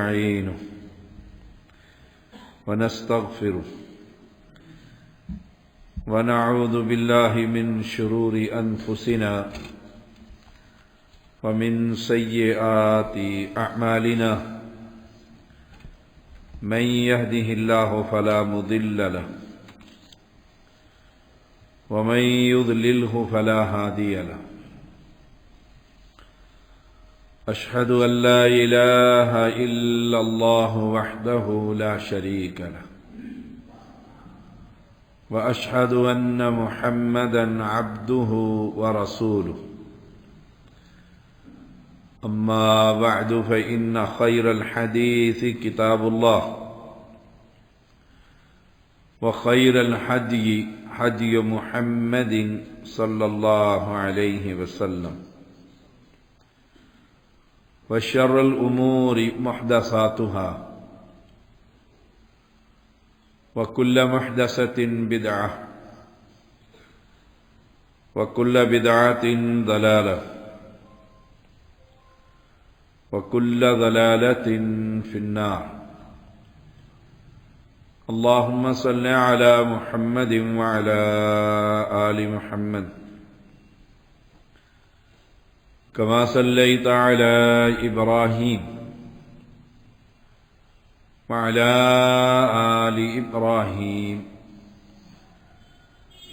نستعينه ونستغفره ونعوذ بالله من شرور أنفسنا ومن سيئات أعمالنا من يهده الله فلا مضل له ومن يضلله فلا هادي له أشهد أن لا إله إلا الله وحده لا شريك له وأشهد أن محمدًا عبده ورسوله أما بعد فإن خير الحديث كتاب الله وخير الهدي هدي محمد صلى الله عليه وسلم وشر الأمور محدثاتها وكل محدثة بدعة وكل بدعة ضلالة وكل ضلالة في النار اللهم صل على محمد وعلى آل محمد كما صليت على إبراهيم وعلى آل إبراهيم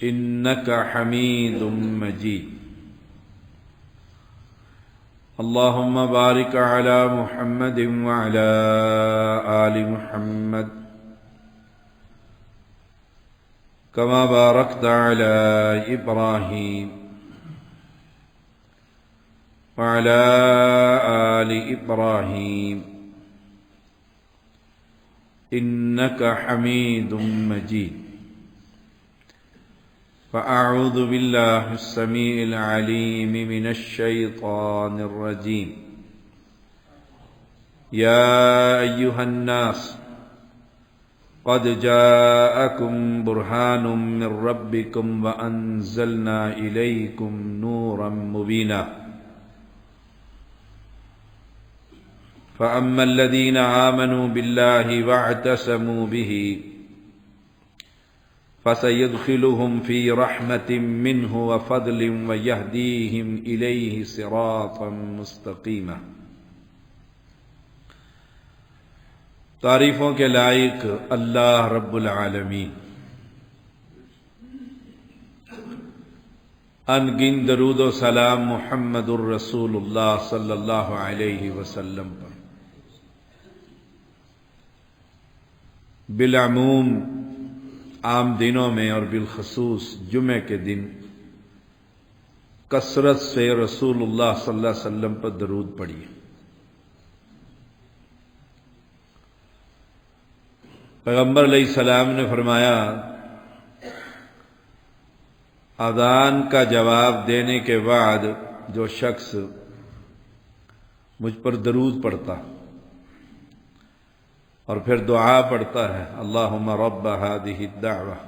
إنك حميد مجيد اللهم بارك على محمد وعلى آل محمد كما باركت على إبراهيم وعلى آل إبراهيم إنك حميد مجيد فأعوذ بالله السميع العليم من الشيطان الرجيم يا أيها الناس قد جاءكم برهان من ربكم وأنزلنا إليكم نورا مبينا فأما الذين آمنوا بالله واعتصموا به فسيدخلهم في رحمة منه وفضل ويهديهم إليه صراطا مستقيما۔ تعریفوں کے لائق اللہ رب العالمین ان گن درود و سلام محمد الرسول اللہ صلی اللہ علیہ وسلم پر بالعموم عام دنوں میں اور بالخصوص جمعے کے دن کثرت سے رسول اللہ صلی اللہ علیہ وسلم پر درود پڑھیے۔ پیغمبر علیہ السلام نے فرمایا اذان کا جواب دینے کے بعد جو شخص مجھ پر درود پڑھتا اور پھر دعا پڑھتا ہے اللہم رب ہذہ الدعوہ،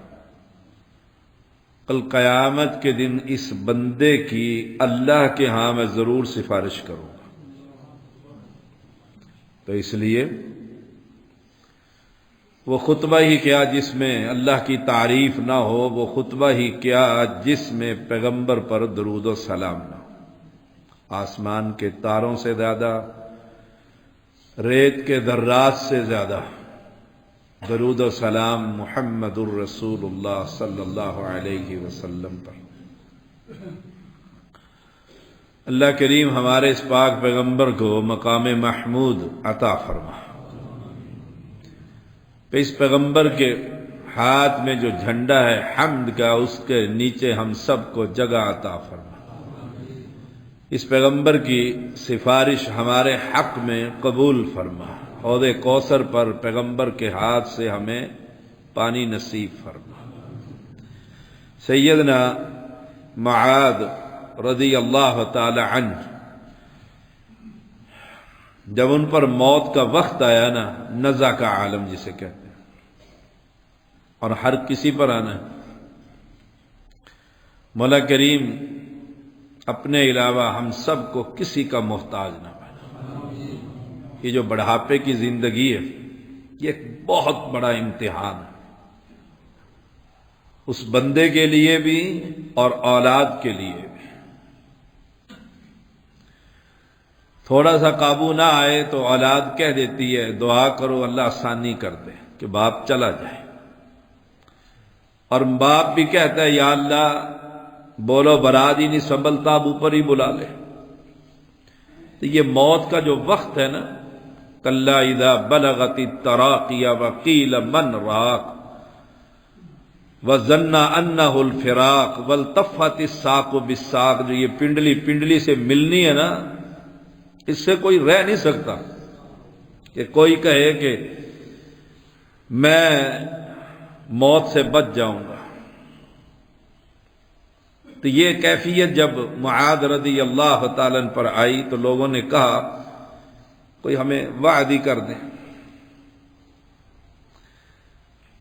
کل قیامت کے دن اس بندے کی اللہ کے ہاں میں ضرور سفارش کروں گا۔ تو اس لیے وہ خطبہ ہی کیا جس میں اللہ کی تعریف نہ ہو، وہ خطبہ ہی کیا جس میں پیغمبر پر درود و سلام نہ ہو۔ آسمان کے تاروں سے زیادہ، ریت کے ذرات سے زیادہ درود و سلام محمد الرسول اللہ صلی اللہ علیہ وسلم پر۔ اللہ کریم ہمارے اس پاک پیغمبر کو مقام محمود عطا فرما۔ اس پیغمبر کے ہاتھ میں جو جھنڈا ہے حمد کا، اس کے نیچے ہم سب کو جگہ عطا فرما۔ اس پیغمبر کی سفارش ہمارے حق میں قبول فرما۔ حوض کوثر پر پیغمبر کے ہاتھ سے ہمیں پانی نصیب فرما۔ سیدنا معاذ رضی اللہ تعالی عنہ جب ان پر موت کا وقت آیا نا، نزع کا عالم جسے کہتے ہیں، اور ہر کسی پر آنا ہے، مولا کریم اپنے علاوہ ہم سب کو کسی کا محتاج نہ بنا۔ یہ جو بڑھاپے کی زندگی ہے یہ ایک بہت بڑا امتحان ہے، اس بندے کے لیے بھی اور اولاد کے لیے بھی۔ تھوڑا سا قابو نہ آئے تو اولاد کہہ دیتی ہے دعا کرو اللہ آسانی کر دے کہ باپ چلا جائے، اور باپ بھی کہتا ہے یا اللہ بولو براد ہی نہیں سنبھلتا، اب اوپر ہی بلا لے۔ تو یہ موت کا جو وقت ہے نا، کلا اذا بلغت التراقی وقیل من راق وظن انہ الفراق والتفت الساق بالساق، جو یہ پنڈلی سے ملنی ہے نا، اس سے کوئی رہ نہیں سکتا کہ کوئی کہے کہ میں موت سے بچ جاؤں گا۔ تو یہ کیفیت جب معاذ رضی اللہ تعالیٰ عنہ پر آئی تو لوگوں نے کہا کوئی ہمیں وعدی کر دے۔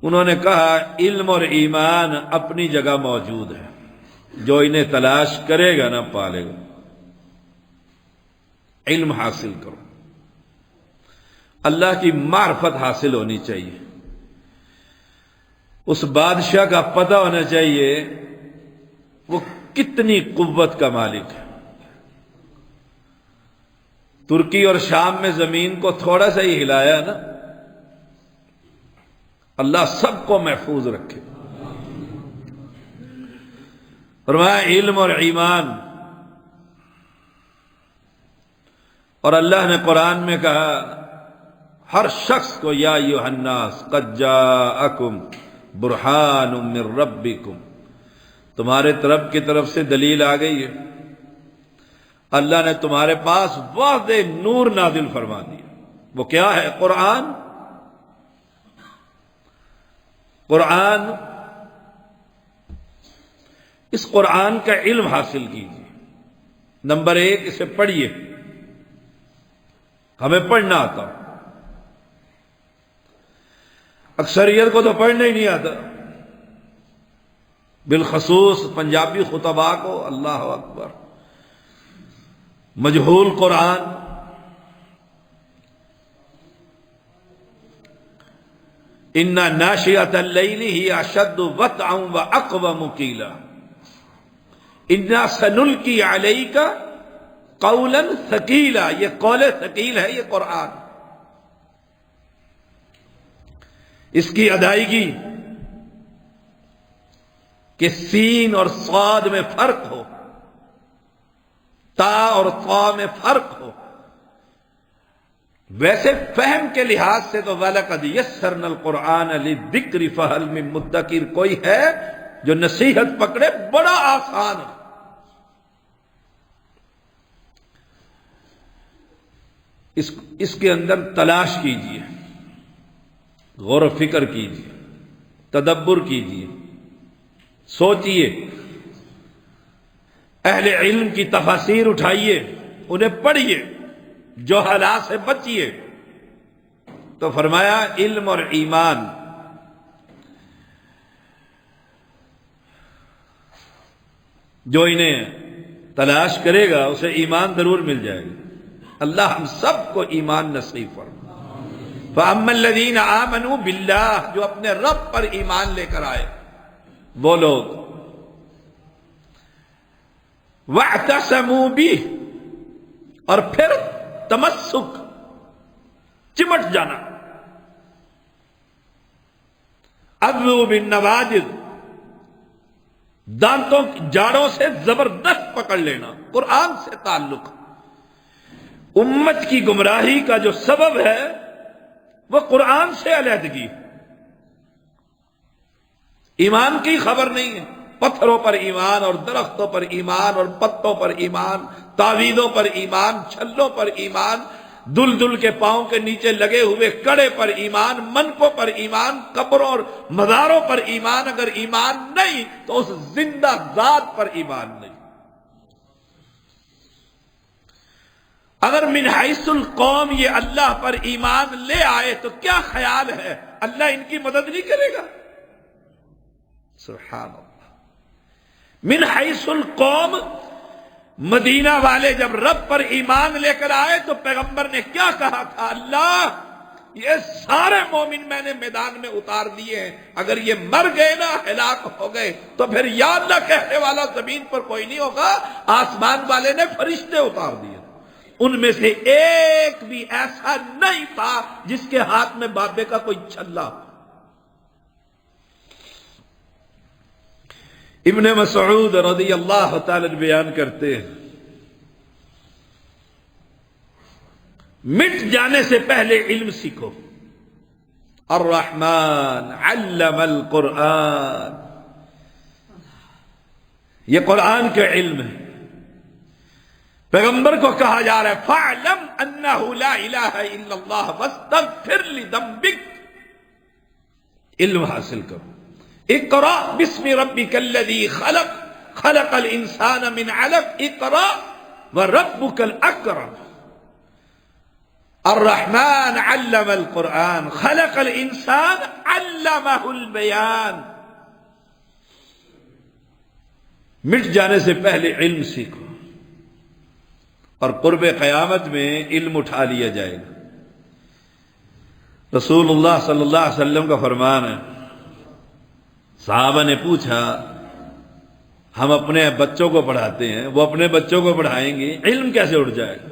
انہوں نے کہا علم اور ایمان اپنی جگہ موجود ہے، جو انہیں تلاش کرے گا نہ پالے گا۔ علم حاصل کرو، اللہ کی معرفت حاصل ہونی چاہیے، اس بادشاہ کا پتہ ہونا چاہیے وہ کتنی قوت کا مالک ہے۔ ترکی اور شام میں زمین کو تھوڑا سا ہی ہلایا نا، اللہ سب کو محفوظ رکھے۔ فرمایا علم اور ایمان، اور اللہ نے قرآن میں کہا ہر شخص کو یا ایھا الناس قد جاءکم برہان من ربکم، تمہارے کی طرف سے دلیل آ گئی ہے، اللہ نے تمہارے پاس واضح نور نازل فرما دیا۔ وہ کیا ہے؟ قرآن۔ قرآن، اس قرآن کا علم حاصل کیجیے۔ نمبر 1، اسے پڑھیے، ہمیں پڑھنا آتا، اکثریت کو تو پڑھنا ہی نہیں آتا، بالخصوص پنجابی خطباء کو، اللہ اکبر، مجہول قرآن۔ ان ناشئۃ اللیل ہی اشد وطئا واقوم قیلا انا سنلقی علیک قولا ثقیلا، یہ قول ثقیل ہے، یہ قرآن۔ اس کی ادائیگی کہ سین اور صاد میں فرق ہو، تا اور طا میں فرق ہو۔ ویسے فہم کے لحاظ سے تو وَلَقَدْ يَسَّرْنَا الْقُرْآنَ لِلذِّكْرِ فَهَلْ مِن مُدَّكِرٍ، کوئی ہے جو نصیحت پکڑے؟ بڑا آسان ہے۔ اس کے اندر تلاش کیجئے، غور و فکر کیجئے، تدبر کیجئے، سوچئے، اہل علم کی تفاسیر اٹھائیے، انہیں پڑھیے، جہلا سے بچیے۔ تو فرمایا علم اور ایمان، جو انہیں تلاش کرے گا اسے ایمان ضرور مل جائے گا۔ اللہ ہم سب کو ایمان نصیب فرمائے۔ فَأَمَّا الَّذِينَ آمَنُوا بِاللَّهِ، جو اپنے رب پر ایمان لے کر آئے وہ لوگ، وَاعْتَصَمُوا بِهِ، اور پھر تمسک، چمٹ جانا، عَضُّوا بِالنَّوَاجِذِ، دانتوں جاڑوں سے زبردست پکڑ لینا۔ قرآن سے تعلق، امت کی گمراہی کا جو سبب ہے وہ قرآن سے علیحدگی، ایمان کی خبر نہیں ہے۔ پتھروں پر ایمان اور درختوں پر ایمان اور پتوں پر ایمان، تعویذوں پر ایمان، چھلوں پر ایمان، دل دل کے پاؤں کے نیچے لگے ہوئے کڑے پر ایمان، منکوں پر ایمان، قبروں اور مزاروں پر ایمان۔ اگر ایمان نہیں تو اس زندہ ذات پر ایمان نہیں۔ اگر من حیث القوم یہ اللہ پر ایمان لے آئے تو کیا خیال ہے اللہ ان کی مدد نہیں کرے گا؟ سبحان اللہ۔ من حیث القوم مدینہ والے جب رب پر ایمان لے کر آئے تو پیغمبر نے کیا کہا تھا؟ اللہ یہ سارے مومن میں نے میدان میں اتار دیے ہیں، اگر یہ مر گئے نا، ہلاک ہو گئے، تو پھر یا اللہ کہنے والا زمین پر کوئی نہیں ہوگا۔ آسمان والے نے فرشتے اتار دیے، ان میں سے ایک بھی ایسا نہیں تھا جس کے ہاتھ میں بابے کا کوئی چھلا۔ ابن مسعود رضی اللہ تعالی بیان کرتے ہیں، مٹ جانے سے پہلے علم سیکھو۔ الرحمن علم القرآن، یہ قرآن کا علم ہے۔ پیغمبر کو کہا جا رہا ہے فَاعْلَمْ أَنَّهُ لَا إِلَهَ إِلَّا اللَّهُ وَاسْتَغْفِرْ لِذَنبِكَ، علم حاصل کرو۔ اقرأ بسم ربك الذي خلق خلق الإنسان من علق اقرأ وربك الأكرم۔ الرحمن علم القرآن خلق الإنسان علمه البيان۔ مٹ جانے سے پہلے علم سیکھو، اور قرب قیامت میں علم اٹھا لیا جائے گا۔ رسول اللہ صلی اللہ علیہ وسلم کا فرمان ہے، صحابہ نے پوچھا ہم اپنے بچوں کو پڑھاتے ہیں، وہ اپنے بچوں کو پڑھائیں گے، علم کیسے اٹھ جائے گا؟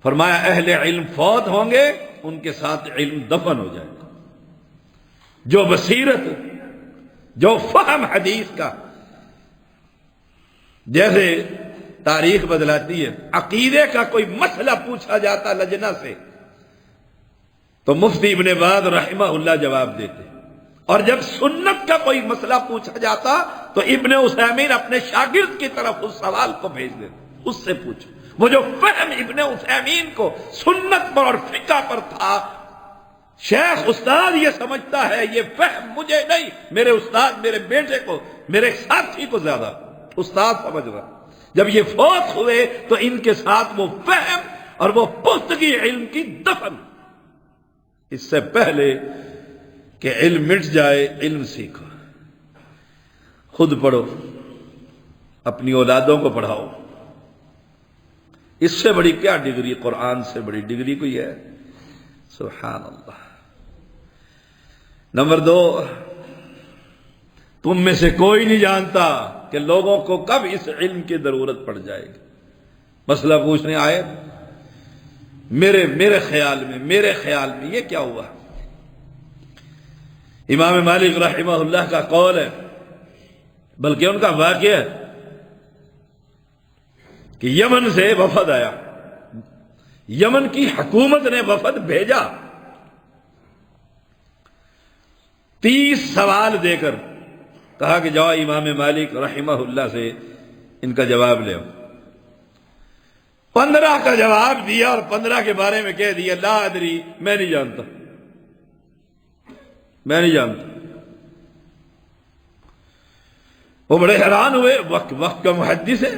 فرمایا اہل علم فوت ہوں گے، ان کے ساتھ علم دفن ہو جائے گا۔ جو بصیرت، جو فہم حدیث کا، جیسے تاریخ بدلاتی ہے، عقیدے کا کوئی مسئلہ پوچھا جاتا لجنہ سے تو مفتی ابن باز رحمہ اللہ جواب دیتے، اور جب سنت کا کوئی مسئلہ پوچھا جاتا تو ابن عثیمین اپنے شاگرد کی طرف اس سوال کو بھیج دیتے، اس سے پوچھو۔ وہ جو فہم ابن عثیمین کو سنت پر اور فقہ پر تھا، شیخ استاد یہ سمجھتا ہے یہ فہم مجھے نہیں، میرے استاد میرے بیٹے کو، میرے ساتھی کو زیادہ استاد سمجھ رہا۔ جب یہ فوت ہوئے تو ان کے ساتھ وہ فہم اور وہ پختگی علم کی دفن۔ اس سے پہلے کہ علم مٹ جائے، علم سیکھو، خود پڑھو، اپنی اولادوں کو پڑھاؤ۔ اس سے بڑی کیا ڈگری، قرآن سے بڑی ڈگری کوئی ہے؟ سبحان اللہ۔ نمبر 2، تم میں سے کوئی نہیں جانتا کہ لوگوں کو کب اس علم کی ضرورت پڑ جائے گی۔ مسئلہ پوچھنے آئے، میرے خیال میں یہ کیا ہوا؟ امام مالک رحمہ اللہ کا قول ہے، بلکہ ان کا واقعہ ہے کہ یمن سے وفد آیا، یمن کی حکومت نے وفد بھیجا 30 سوال دے کر، کہا کہ جاؤ امام مالک رحمہ اللہ سے ان کا جواب لے آؤ۔ 15 کا جواب دیا اور 15 کے بارے میں کہہ دیا لا ادری، میں نہیں جانتا۔ وہ بڑے حیران ہوئے، وقت کا محدث ہے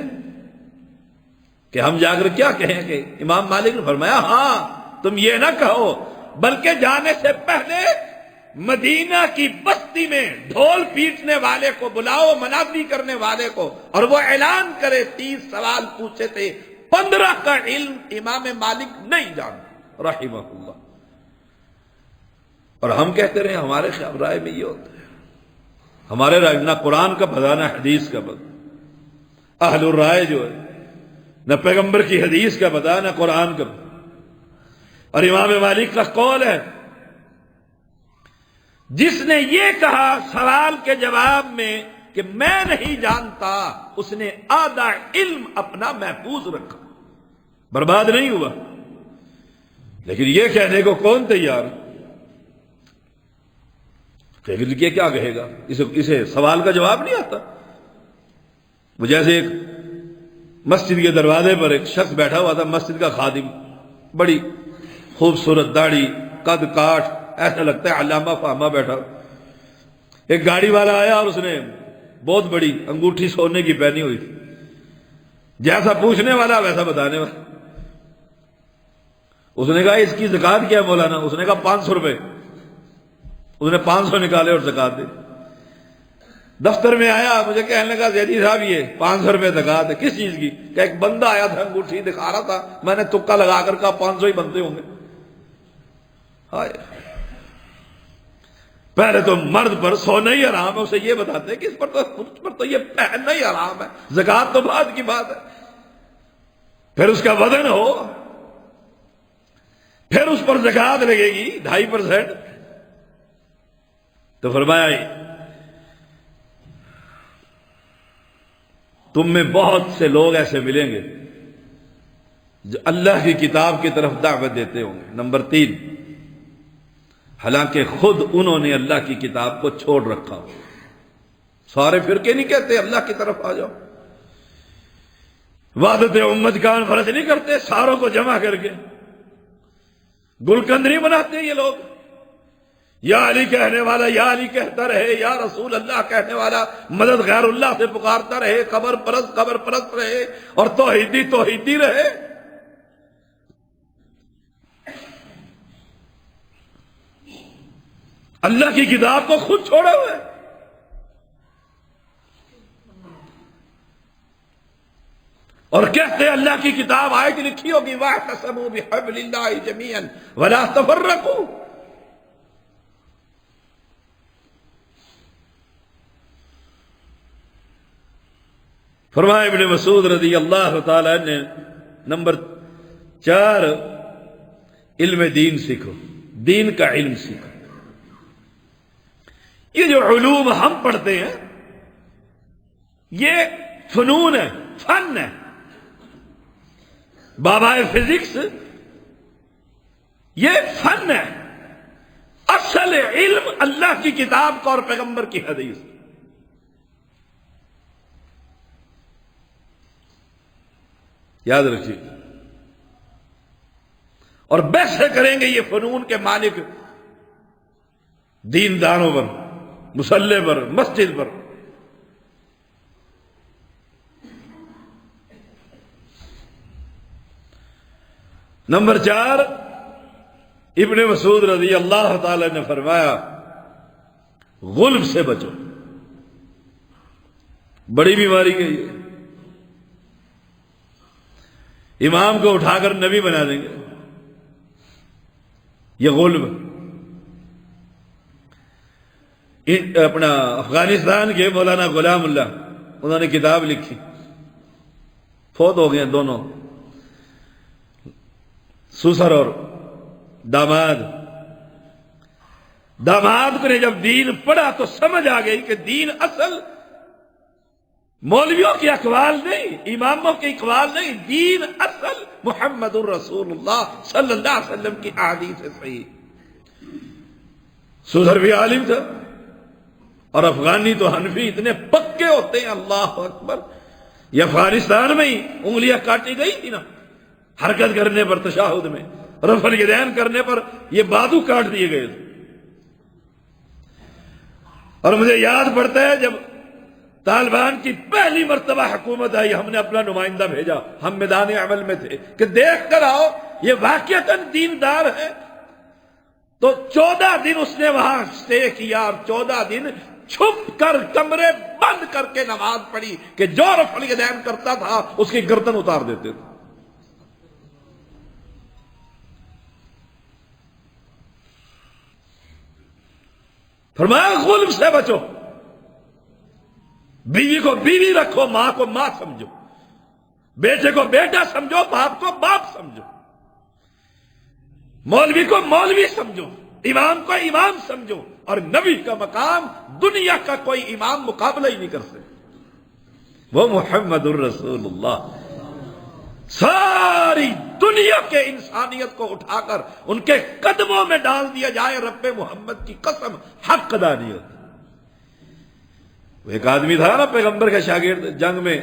کہ ہم جا کر کیا کہیں گے؟ امام مالک نے فرمایا ہاں تم یہ نہ کہو، بلکہ جانے سے پہلے مدینہ کی بستی میں ڈھول پیٹنے والے کو بلاؤ، منادی کرنے والے کو، اور وہ اعلان کرے 30 سوال پوچھے تھے، 15 کا علم امام مالک نہیں جانتے رحمہ اللہ۔ اور ہم کہتے رہے ہمارے خیال رائے میں یہ ہوتا ہے، ہمارے رائے نہ قرآن کا پتہ نہ حدیث کا پتہ، اہل الرائے جو ہے نہ پیغمبر کی حدیث کا پتہ نہ قرآن کا پتہ۔ اور امام مالک کا قول ہے جس نے یہ کہا سوال کے جواب میں کہ میں نہیں جانتا، اس نے آدھا علم اپنا محفوظ رکھا، برباد نہیں ہوا۔ لیکن یہ کہنے کو کون تیار؟ کہ کیا کہے گا؟ اسے سوال کا جواب نہیں آتا۔ وہ جیسے ایک مسجد کے دروازے پر ایک شخص بیٹھا ہوا تھا، مسجد کا خادم، بڑی خوبصورت داڑھی، قد کاٹ، ایسا لگتا ہے علامہ فہمہ بیٹھا۔ ایک گاڑی والا آیا اور اس نے بہت بڑی انگوٹھی سونے کی پہنی ہوئی تھی، جیسا پوچھنے والا ویسا بتانے والا۔ اس نے کہا اس کی زکات کیا ہے مولانا؟ اس نے کہا 500 روپے۔ اس نے 500 نکالے اور زکات دی۔ دفتر میں آیا، مجھے کہنے لگا زیدی صاحب یہ 500 روپے زکات ہے۔ کس چیز کی؟ کہ ایک بندہ آیا تھا انگوٹھی دکھا رہا تھا، میں نے تکا لگا کر کہا 500 ہی بنتے ہوں گے۔ ہائے، پہلے تو مرد پر سونا ہی حرام ہے، اسے یہ بتاتے ہیں کہ اس پر تو یہ پہننا ہی حرام ہے، زکات تو بعد کی بات ہے۔ پھر اس کا وزن ہو، پھر اس پر زکات لگے گی 2.5%۔ تو فرمایا تم میں بہت سے لوگ ایسے ملیں گے جو اللہ کی کتاب کی طرف دعوت دیتے ہوں گے۔ نمبر 3، حالانکہ خود انہوں نے اللہ کی کتاب کو چھوڑ رکھا ہو۔ سارے فرقے نہیں کہتے اللہ کی طرف آ جاؤ، وحدت امت کانفرنس نہیں کرتے ساروں کو جمع کر کے، گلقند نہیں بناتے یہ لوگ، یا علی کہنے والا یا علی کہتا رہے، یا رسول اللہ کہنے والا مدد غیر اللہ سے پکارتا رہے، قبر پرست رہے، اور توحیدی رہے۔ اللہ کی کتاب کو خود چھوڑے ہوئے۔ اور کہتے اللہ کی کتاب آیت لکھی ہوگی وَاعْتَصِمُوا بِحَبْلِ اللَّهِ جَمِيعًا وَلَا تَفَرَّقُوا۔ فرمایا ابن مسعود رضی اللہ تعالی عنہ، نمبر 4، علم دین سیکھو، دین کا علم سیکھو۔ یہ جو علوم ہم پڑھتے ہیں یہ فنون ہے، فن ہے۔ بابائے فزکس یہ فن ہے، اصل علم اللہ کی کتاب کا اور پیغمبر کی حدیث۔ یاد رکھیے، اور بحثیں کریں گے یہ فنون کے مالک دینداروں پر، مصلی پر، مسجد پر۔ نمبر 4، ابن مسعود رضی اللہ تعالی نے فرمایا غلب سے بچو، بڑی بیماری ہے یہ، امام کو اٹھا کر نبی بنا دیں گے، یہ غلب۔ اپنا افغانستان کے مولانا غلام اللہ، انہوں نے کتاب لکھی، فوت ہو گئے دونوں، سسر اور داماد کو نے جب دین پڑھا تو سمجھ آ گئی کہ دین اصل مولویوں کے اقوال نہیں، اماموں کے اقوال نہیں، دین اصل محمد الرسول اللہ صلی اللہ علیہ وسلم کی احادیث سے صحیح۔ سسر بھی عالم تھا، اور افغانی تو حنفی اتنے پکے ہوتے ہیں، اللہ اکبر۔ یہ افغانستان میں ہی انگلیاں کاٹی گئی تھی نا، حرکت کرنے پر، تشہد میں رفع الیدین کرنے پر یہ بازو کاٹ دیے گئے تھے۔ اور مجھے یاد پڑتا ہے جب طالبان کی پہلی مرتبہ حکومت آئی، ہم نے اپنا نمائندہ بھیجا، ہم میدان عمل میں تھے کہ دیکھ کر آؤ یہ واقعتاً دیندار ہے۔ تو 14 دن اس نے وہاں اسٹے کیا، اور 14 دن چھپ کر کمرے بند کر کے نماز پڑھی کہ جو رفع الیدین کرتا تھا اس کی گردن اتار دیتے تھے۔ فرمایا غلب سے بچو، بیوی کو بیوی رکھو، ماں کو ماں سمجھو، بیٹے کو بیٹا سمجھو، باپ کو باپ سمجھو، مولوی کو مولوی سمجھو، امام کو امام سمجھو، اور نبی کا مقام دنیا کا کوئی امام مقابلہ ہی نہیں کر سکتا، وہ محمد الرسول اللہ۔ ساری دنیا کے انسانیت کو اٹھا کر ان کے قدموں میں ڈال دیا جائے، رب محمد کی قسم حق ادا نہیں ہوتا۔ وہ ایک آدمی تھا نا پیغمبر کا شاگرد، جنگ میں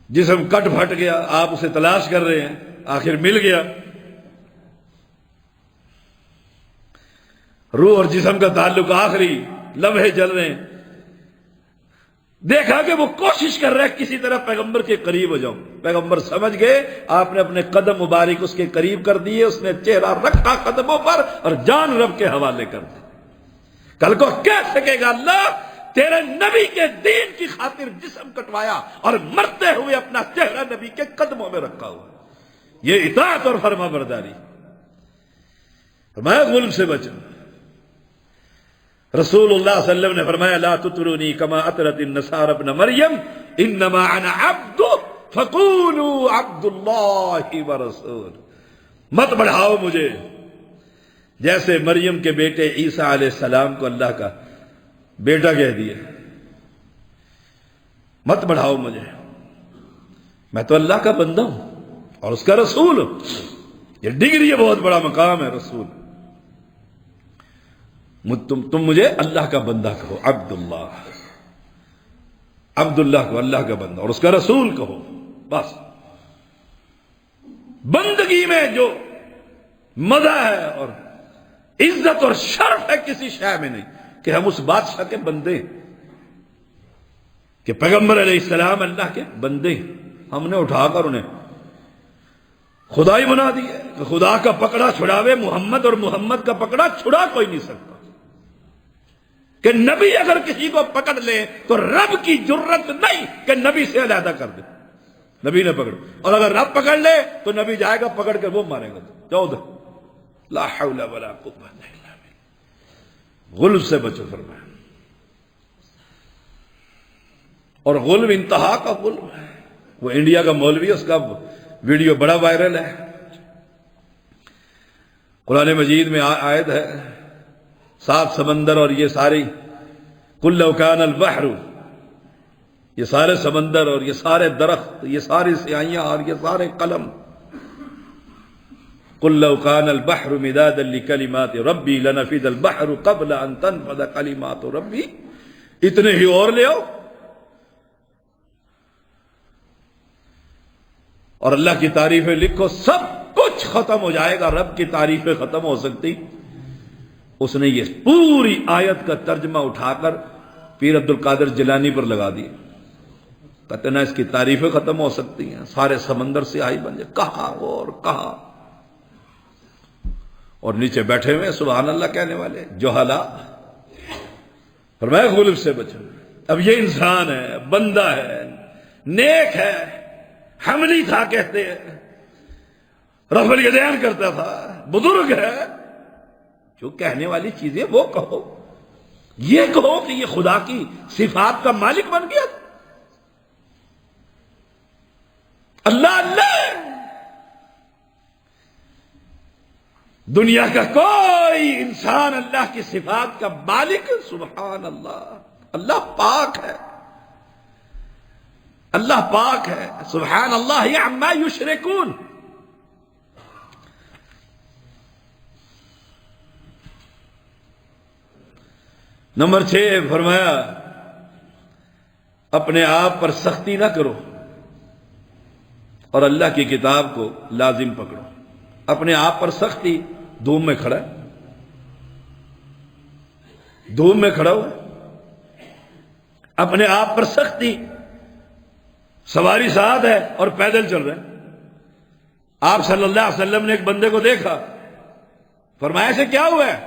جسم کٹ پھٹ گیا، آپ اسے تلاش کر رہے ہیں، آخر مل گیا، روح اور جسم کا تعلق آخری لمحے چل رہے ہیں، دیکھا کہ وہ کوشش کر رہے کسی طرح پیغمبر کے قریب ہو جاؤں، پیغمبر سمجھ گئے، آپ نے اپنے قدم مبارک اس کے قریب کر دیے، اس نے چہرہ رکھا قدموں پر اور جان رب کے حوالے کر دی۔ کل کو کہہ سکے گا اللہ تیرے نبی کے دین کی خاطر جسم کٹوایا اور مرتے ہوئے اپنا چہرہ نبی کے قدموں میں رکھا ہوا. یہ اطاعت اور فرما برداری. فرمایا غلب سے بچو. رسول اللہ صلی اللہ علیہ وسلم نے فرمایا لا تطرونی کما اطرت النصارى ابن مریم انما انا عبد فقولوا عبد اللہ ورسول. مت بڑھاؤ مجھے جیسے مریم کے بیٹے عیسیٰ علیہ السلام کو اللہ کا بیٹا کہہ دیا. مت بڑھاؤ مجھے, میں تو اللہ کا بندہ ہوں اور اس کا رسول ہوں. یہ ڈگری ہے, بہت بڑا مقام ہے رسول. تم مجھے اللہ کا بندہ کہو, عبداللہ کو اللہ کا بندہ اور اس کا رسول کہو. بس بندگی میں جو مزہ ہے اور عزت اور شرف ہے کسی شے میں نہیں کہ ہم اس بادشاہ کے بندے, کہ پیغمبر علیہ السلام اللہ کے بندے, ہم نے اٹھا کر انہیں خدائی بنا دیا کہ خدا کا پکڑا چھڑاوے محمد اور محمد کا پکڑا چھڑا کوئی نہیں سکتا. کہ نبی اگر کسی کو پکڑ لے تو رب کی جرت نہیں کہ نبی سے علیحدہ کر دے. نبی نے پکڑ, اور اگر رب پکڑ لے تو نبی جائے گا پکڑ کے وہ مارے گا. 14 لا حول ولا قوت الا باللہ. غلب سے بچو فرمایا. اور غلب انتہا کا غلب ہے. وہ انڈیا کا مولوی, اس کا ویڈیو بڑا وائرل ہے. قرآن مجید میں آیت ہے 7 سمندر اور یہ ساری قل لو کان البحر, یہ سارے سمندر اور یہ سارے درخت, یہ ساری سیاہیاں اور یہ سارے قلم, قل لو کان البحر مدادا لکلمات ربی لنفد البحر قبل ان تنفد کلمات ربی. اتنے ہی اور لے آؤ اور اللہ کی تعریفیں لکھو, سب کچھ ختم ہو جائے گا. رب کی تعریفیں ختم ہو سکتی؟ اس نے یہ پوری آیت کا ترجمہ اٹھا کر پیر عبد القادر جیلانی پر لگا دیا. کہتے نا اس کی تعریفیں ختم ہو سکتی ہیں, سارے سمندر سے آئی بن جائے. کہا اور کہا, اور نیچے بیٹھے ہوئے سبحان اللہ کہنے والے جوہلا. فرمایا غلب سے بچو. اب یہ انسان ہے, بندہ ہے, نیک ہے, حملی تھا کہتے ہیں, رفع الیدین کرتا تھا, بزرگ ہے. جو کہنے والی چیزیں وہ کہو. یہ کہو کہ یہ خدا کی صفات کا مالک بن گیا. اللہ اللہ, دنیا کا کوئی انسان اللہ کی صفات کا مالک, سبحان اللہ. اللہ پاک ہے, اللہ پاک ہے. سبحان اللہ عما یشرکون. نمبر 6 فرمایا اپنے آپ پر سختی نہ کرو اور اللہ کی کتاب کو لازم پکڑو. اپنے آپ پر سختی, دھوم میں کھڑا ہے, دھوم میں کھڑا ہوا, اپنے آپ پر سختی, سواری ساتھ ہے اور پیدل چل رہے ہیں. آپ صلی اللہ علیہ وسلم نے ایک بندے کو دیکھا, فرمایا سے کیا ہوا ہے؟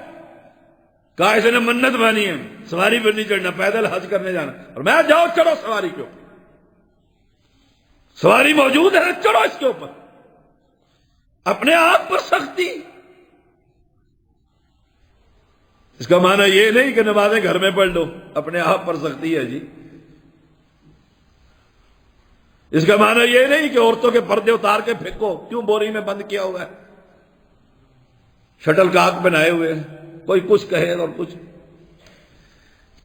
کہا اس نے منت مانی ہے, سواری پر نہیں چڑھنا, پیدل حج کرنے جانا. اور میں جاؤ چڑھو سواری کے اوپر, سواری موجود ہے, چڑھو اس کے اوپر. اپنے آپ پر سختی. اس کا معنی یہ نہیں کہ نمازیں گھر میں پڑھ لو, اپنے آپ پر سختی ہے جی. اس کا معنی یہ نہیں کہ عورتوں کے پردے اتار کے پھینکو, کیوں بوری میں بند کیا ہوا ہے, شٹل کاک بنائے ہوئے ہیں, کوئی کچھ کہے اور کچھ.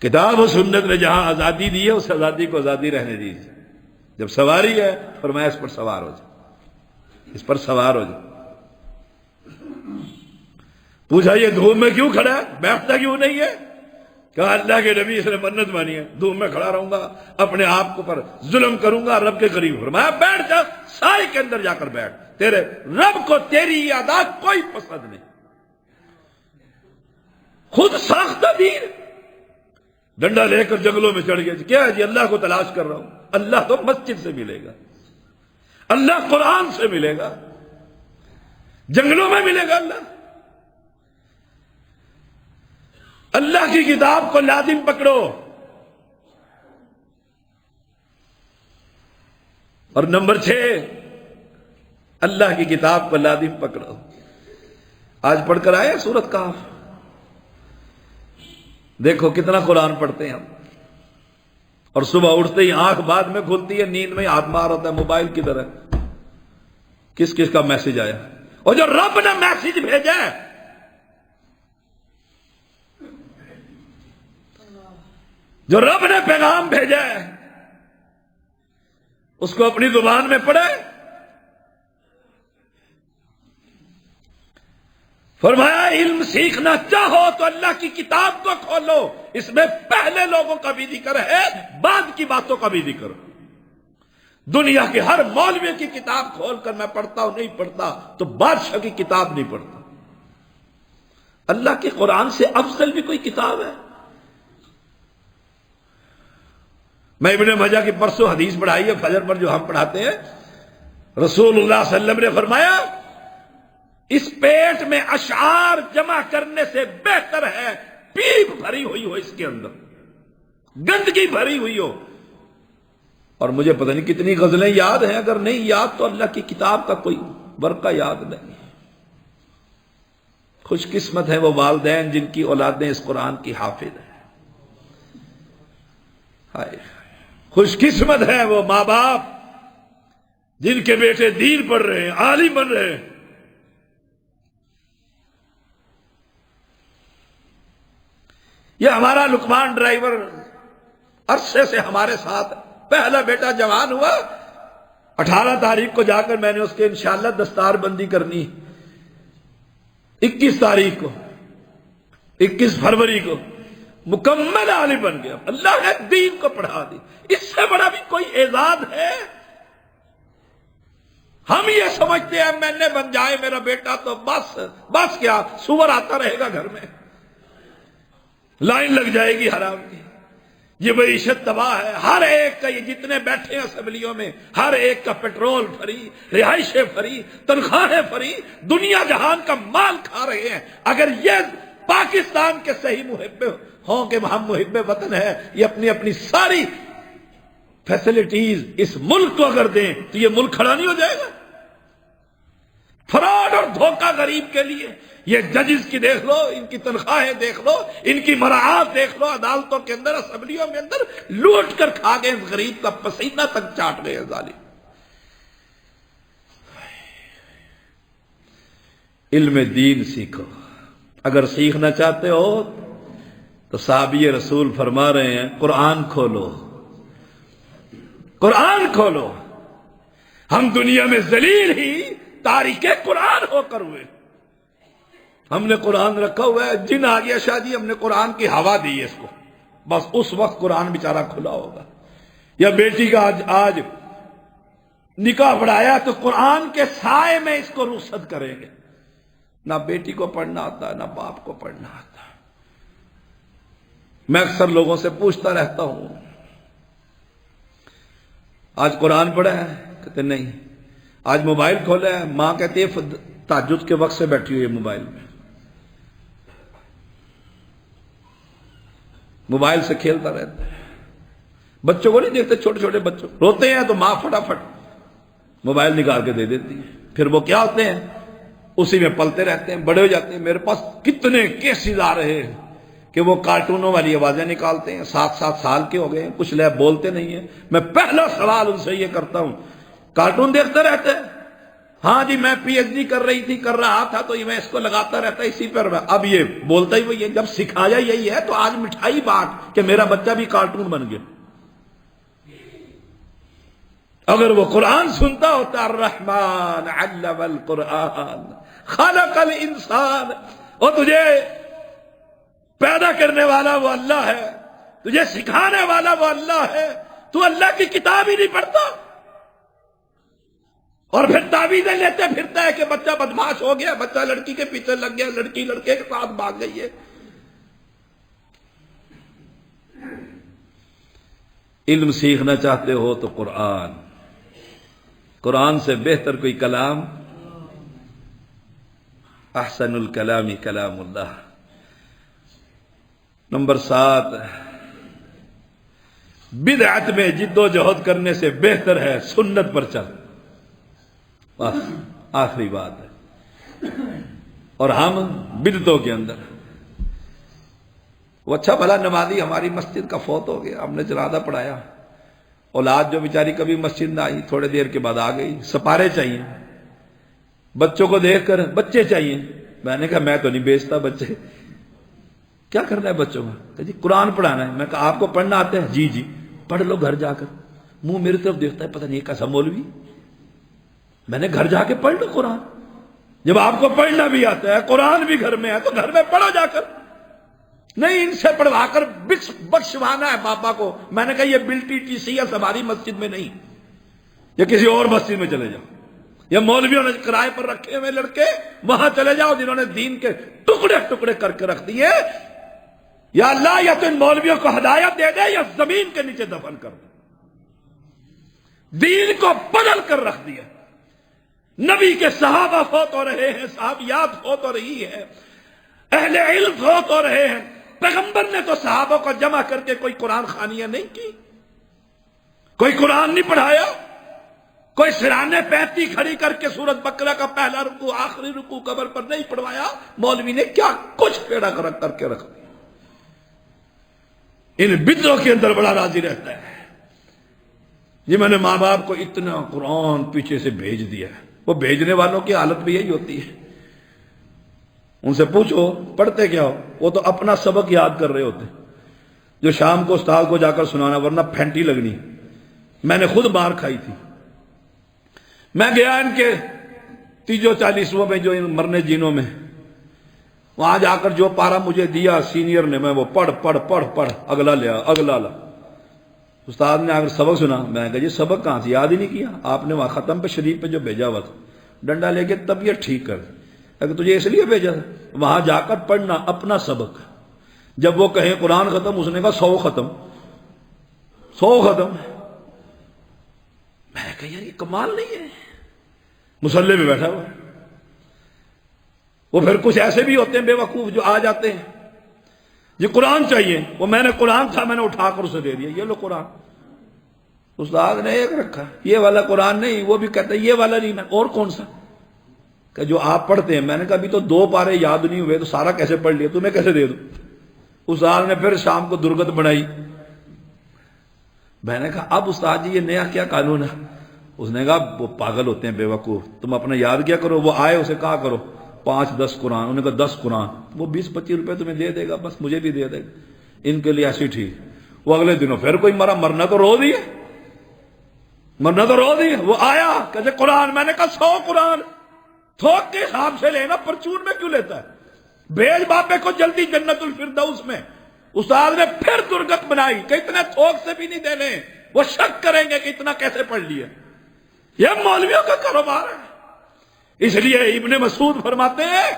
کتاب و سنت نے جہاں آزادی دی ہے اس آزادی کو آزادی رہنے دیجیے. جب سواری ہے فرمایا اس پر سوار ہو جائے, اس پر سوار ہو جائے. پوچھا یہ دھوم میں کیوں کھڑا ہے, بیٹھتا کیوں نہیں ہے؟ کہا اللہ کے نبی اس نے منت مانی ہے, دھوم میں کھڑا رہوں گا, اپنے آپ کو پر ظلم کروں گا, رب کے قریب. فرمایا بیٹھ جا, سائے کے اندر جا کر بیٹھ, تیرے رب کو تیری ادا کوئی پسند نہیں. خود ساختہ دین, ڈنڈا لے کر جنگلوں میں چڑھ گیا. کیا ہے جی؟ اللہ کو تلاش کر رہا ہوں. اللہ تو مسجد سے ملے گا, اللہ قرآن سے ملے گا, جنگلوں میں ملے گا. اللہ کی کتاب کو لازم پکڑو, اور نمبر 6، اللہ کی کتاب کو لازم پکڑو۔ آج پڑھ کر آئے سورۃ کہف، دیکھو کتنا قرآن پڑھتے ہیں ہم، اور صبح اٹھتے ہی آنکھ بعد میں کھلتی ہے، نیند میں ہاتھ مار ہوتا ہے موبائل کدھر ہے، کس کس کا میسج آیا، اور جو رب نے میسج بھیجا ہے، جو رب نے پیغام بھیجا ہے، اس کو اپنی زبان میں پڑھے۔ فرمایا علم سیکھنا چاہو تو اللہ کی کتاب کو کھولو، اس میں پہلے لوگوں کا بھی ذکر ہے، بعد کی باتوں کا بھی ذکر۔ دنیا کے ہر مولوی کی کتاب کھول کر میں پڑھتا ہوں، نہیں پڑھتا تو بادشاہ کی کتاب نہیں پڑھتا۔ اللہ کے قرآن سے افضل بھی کوئی کتاب ہے؟ میں ابن ماجہ کی پرسوں حدیث پڑھائی ہے فجر پر، جو ہم پڑھاتے ہیں، رسول اللہ صلی اللہ علیہ وسلم نے فرمایا اس پیٹ میں اشعار جمع کرنے سے بہتر ہے پیپ بھری ہوئی ہو، اس کے اندر گندگی بھری ہوئی ہو۔ اور مجھے پتہ نہیں کتنی غزلیں یاد ہیں، اگر نہیں یاد تو اللہ کی کتاب کا کوئی ورقہ یاد نہیں۔ خوش قسمت ہے وہ والدین جن کی اولادیں اس قرآن کی حافظ ہیں، ہائے خوش قسمت ہے وہ ماں باپ جن کے بیٹے دین پڑھ رہے ہیں، عالم بن رہے ہیں۔ یہ ہمارا لقمان ڈرائیور عرصے سے ہمارے ساتھ، پہلا بیٹا جوان ہوا، 18 تاریخ کو جا کر میں نے اس کے انشاءاللہ دستار بندی کرنی، 21 تاریخ کو، 21 فروری کو مکمل عالم بن گیا۔ اللہ نے دین کو پڑھا دی، اس سے بڑا بھی کوئی اعزاز ہے؟ ہم یہ سمجھتے ہیں میں نے بن جائے میرا بیٹا تو بس کیا، سور آتا رہے گا گھر میں، لائن لگ جائے گی حرام کی۔ یہ معیشت تباہ ہے، ہر ایک کا، یہ جتنے بیٹھے ہیں اسمبلیوں میں، ہر ایک کا پیٹرول فری، رہائشیں فری، تنخواہیں فری، دنیا جہان کا مال کھا رہے ہیں۔ اگر یہ پاکستان کے صحیح محب ہوں کہ ہم محب وطن ہے، یہ اپنی اپنی ساری فیسلٹیز اس ملک کو اگر دیں تو یہ ملک کھڑا نہیں ہو جائے گا۔ فراڈ اور دھوکہ غریب کے لیے، یہ ججز کی دیکھ لو، ان کی تنخواہیں دیکھ لو، ان کی مراعات دیکھ لو، عدالتوں کے اندر، اسمبلیوں میں اندر لوٹ کر کھا گئے، غریب کا پسینہ تک چاٹ گئے ظالم۔ علم دین سیکھو، اگر سیکھنا چاہتے ہو تو صحابی رسول فرما رہے ہیں قرآن کھولو، قرآن کھولو۔ ہم دنیا میں ذلیل ہی تاریخ قرآن ہو کر ہوئے، ہم نے قرآن رکھا ہوا ہے، جن آ گیا شاہ جی ہم نے قرآن کی ہوا دی ہے اس کو، بس اس وقت قرآن بیچارہ کھلا ہوگا۔ یا بیٹی کا آج نکاح پڑھایا تو قرآن کے سائے میں اس کو رخصت کریں گے، نہ بیٹی کو پڑھنا آتا ہے نہ باپ کو پڑھنا آتا ہے۔ میں اکثر لوگوں سے پوچھتا رہتا ہوں آج قرآن پڑھا ہے؟ کہتے نہیں۔ آج موبائل کھولا ہے؟ ماں کہتی ہے تہجد کے وقت سے بیٹھی ہوئی ہے موبائل میں، موبائل سے کھیلتا رہتا ہے۔ بچوں کو نہیں دیکھتے، چھوٹے چھوٹے بچوں روتے ہیں تو ماں فٹافٹ موبائل نکال کے دے دیتی ہے، پھر وہ کیا ہوتے ہیں اسی میں پلتے رہتے ہیں، بڑے ہو جاتے ہیں۔ میرے پاس کتنے کیسز آ رہے ہیں کہ وہ کارٹونوں والی آوازیں نکالتے ہیں، 7 سال کے ہو گئے ہیں، کچھ لے بولتے نہیں ہیں۔ میں پہلا سوال ان سے یہ کرتا ہوں، کارٹون دیکھتے رہتے ہیں؟ ہاں جی میں پی ایچ ڈی کر رہا تھا تو میں اس کو لگاتا رہتا اسی پر۔ اب یہ بولتا ہی وہی ہے، جب سکھایا یہی ہے تو آج مٹھائی بانٹ کہ میرا بچہ بھی کارٹون بن گیا۔ اگر وہ قرآن سنتا ہوتا، الرحمن علم القرآن خلق الانسان، اور تجھے پیدا کرنے والا وہ اللہ ہے، تجھے سکھانے والا وہ اللہ ہے، تو اللہ کی کتاب ہی نہیں پڑھتا اور پھر تعویذیں لیتے پھرتا ہے کہ بچہ بدماش ہو گیا، بچہ لڑکی کے پیچھے لگ گیا، لڑکی لڑکے کے ساتھ بھاگ گئی ہے۔ علم سیکھنا چاہتے ہو تو قرآن سے بہتر کوئی کلام، احسن الکلام کلام اللہ۔ نمبر 7، بدعت میں جد و جہد کرنے سے بہتر ہے سنت پر چل. بس آخری بات ہے. اور ہم بدعتوں کے اندر. وہ اچھا بھلا نمازی ہماری مسجد کا فوت ہو گیا، ہم نے جنازہ پڑھایا، اولاد جو بیچاری کبھی مسجد نہ آئی، تھوڑے دیر کے بعد آ گئی، سپارے چاہیے، بچوں کو دیکھ کر بچے چاہیے. میں نے کہا میں تو نہیں بیچتا بچے. کیا کرنا ہے بچوں کا؟ کہ جی قرآن پڑھانا ہے. میں کہا آپ کو پڑھنا آتا ہے؟ جی جی. پڑھ لو گھر جا کر. منہ میری طرف دیکھتا ہے، پتہ نہیں کیسا مولوی. میں نے گھر جا کے پڑھ لو قرآن. جب آپ کو پڑھنا بھی آتا ہے، قرآن بھی گھر میں ہے، تو گھر میں پڑھو جا کر. نہیں ان سے پڑھوا کر بخشوانا ہے پاپا کو. میں نے کہا یہ بلٹی ٹی سی ایس ہماری مسجد میں نہیں، یا کسی اور مسجد میں چلے جاؤ، یا مولویوں نے کرائے پر رکھے ہوئے لڑکے وہاں چلے جاؤ جنہوں نے دین کے ٹکڑے ٹکڑے کر کے رکھ دیے. یا اللہ یا تو ان مولویوں کو ہدایت دے دے یا زمین کے نیچے دفن کر دے. دین کو بدل کر رکھ دیا. نبی کے صحابہ فوت ہو رہے ہیں، صحابیات فوت ہو رہی ہے، اہل علم فوت ہو رہے ہیں. پیغمبر نے تو صحابہ کو جمع کر کے کوئی قرآن خوانیاں نہیں کی، کوئی قرآن نہیں پڑھایا، کوئی سرانے پینتی کھڑی کر کے سورۃ بقرہ کا پہلا رکوع آخری رکوع قبر پر نہیں پڑھوایا. مولوی نے کیا کچھ پیڑا کر کے رکھ دیا. ان بدعوں کے اندر بڑا راضی رہتا ہے. یہ میں نے ماں باپ کو اتنا قرآن پیچھے سے بھیج دیا ہے. وہ بھیجنے والوں کی حالت بھی یہی ہوتی ہے. ان سے پوچھو پڑھتے کیا ہو، وہ تو اپنا سبق یاد کر رہے ہوتے جو شام کو استاد کو جا کر سنانا، ورنہ پھینٹی لگنی. میں نے خود مار کھائی تھی. میں گیا ان کے 30-40 میں جو ان مرنے جینوں میں، وہاں جا کر جو پارا مجھے دیا سینئر نے، میں وہ پڑھ پڑھ پڑھ پڑھ اگلا لیا اگلا لا. استاد نے اگر سبق سنا، میں نے کہا جی سبق کہاں سے یاد ہی نہیں کیا، آپ نے وہاں ختم پہ شریف پہ جو بھیجا ہوا تھا، ڈنڈا لے کے طبیعت ٹھیک کر. اگر تجھے اس لیے بھیجا تھا وہاں جا کر پڑھنا اپنا سبق. جب وہ کہیں قرآن ختم، اس نے کہا 100 ختم 100 ختم. میں نے کہا یار یہ کمال نہیں ہے. مصلی میں بیٹھا ہوا. وہ پھر کچھ ایسے بھی ہوتے ہیں بے وقوف جو آ جاتے ہیں، یہ قرآن چاہیے. وہ میں نے قرآن تھا، میں نے اٹھا کر اسے دے دیا، یہ لو قرآن. استاد نے ایک رکھا، یہ والا قرآن نہیں. وہ بھی کہتا ہے یہ والا نہیں. میں اور کون سا؟ کہ جو آپ پڑھتے ہیں. میں نے کہا ابھی تو 2 پارے یاد نہیں ہوئے، تو سارا کیسے پڑھ لیا، تمہیں کیسے دے دوں. استاد نے پھر شام کو درگت بنائی. میں نے کہا اب استاد جی یہ نیا کیا قانون ہے؟ اس نے کہا وہ پاگل ہوتے ہیں بے وقوف، تم اپنا یاد کیا کرو. وہ آئے اسے کہا کرو 5-10 قرآن. انہوں نے کہا 10 قرآن. وہ 20-25 روپے تمہیں دے دے گا، بس مجھے بھی دے دے گا. ان کے لیے ایسی ٹھیک. وہ اگلے دنوں پھر کوئی مرنا تو رو دیے، مرنا تو رو دیے. وہ آیا کہتے قرآن. میں نے کہا 100 قرآن. تھوک کے حساب سے لینا، پرچون میں کیوں لیتا ہے؟ بھیج باپے کو جلدی جنت الفردوس میں. استاد نے پھر درگت بنائی کہ اتنے تھوک سے بھی نہیں دینے، وہ شک کریں گے کہ اتنا کیسے پڑھ لیا. یہ مولویوں کا کاروبار ہے. اس لیے ابن مسعود فرماتے ہیں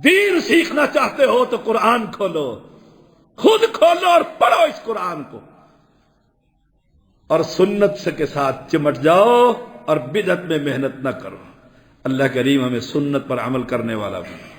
دین سیکھنا چاہتے ہو تو قرآن کھولو، خود کھولو اور پڑھو اس قرآن کو، اور سنت سے کے ساتھ چمٹ جاؤ اور بدعت میں محنت نہ کرو. اللہ کریم ہمیں سنت پر عمل کرنے والا بنا.